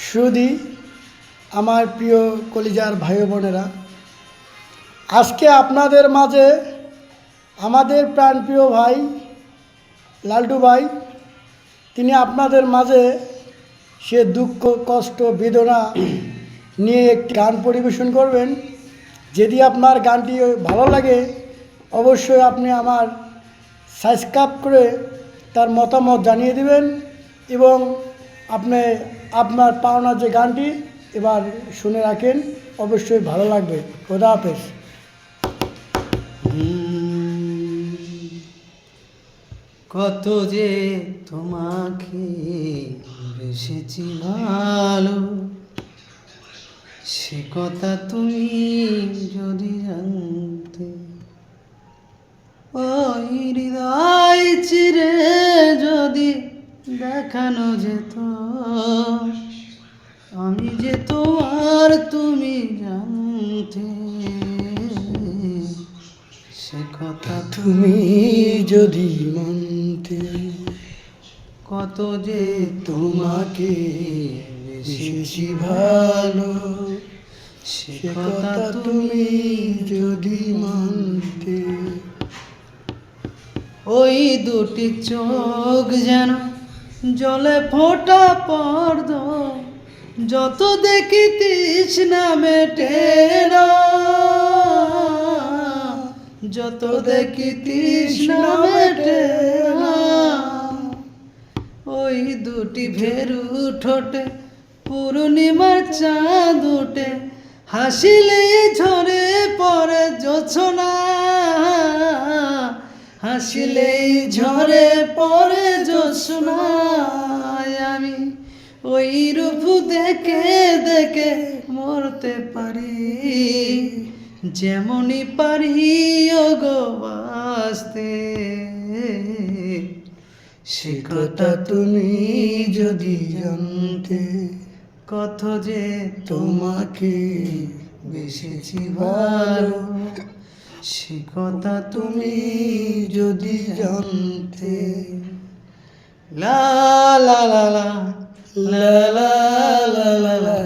সুধী আমার প্রিয় কলিজার ভাই বোনেরা, আজকে আপনাদের মাঝে আমাদের প্রাণপ্রিয় ভাই লালটু ভাই তিনি আপনাদের মাঝে সে দুঃখ কষ্ট বেদনা নিয়ে একটি গান পরিবেশন করবেন। যদি আপনার গানটি ভালো লাগে অবশ্যই আপনি আমার সাবস্ক্রাইব করে তার মতামত জানিয়ে দিবেন এবং আপনি আপনার পাওনা যে গানটি এবার শুনে রাখেন, অবশ্যই ভালো লাগবে। খোদা হাফেজ। কত যে তোমাকে বেসেছি ভালো, সে কথা তুমি যদি জানতে। ওই হৃদয় চিরে যদি দেখানো যেত আমি যে তোমার তুমি জানতে, সে কথা তুমি যদি মানতে। কত যে তোমাকে বেশি ভালো, সে সে কথা কথা তুমি যদি মানতে। ওই দুটি চোখ যেন জলে ফোটা পর্দ, যত দেখি তৃষ্ণা মেটে না, যত দেখি তৃষ্ণা মেটে না। ওই দুটি ভেরু ঠোঁটে পূর্ণিমার চাঁদ উঠে, হাসিলে ঝরে পড়ে জোছনা, হাসিলেই ঝরে পড়ে জোছনা। আমি ওই রূপ দেখে দেখে মরতে পারি, যেমনই পারি ওগো বাঁচতে। সে কথা তুমি যদি জানতে। কত যে তোমাকে বেসেছি ভালো, সে কথা তুমি যদি জানতে। লা লা লা লা লা লা লা লা।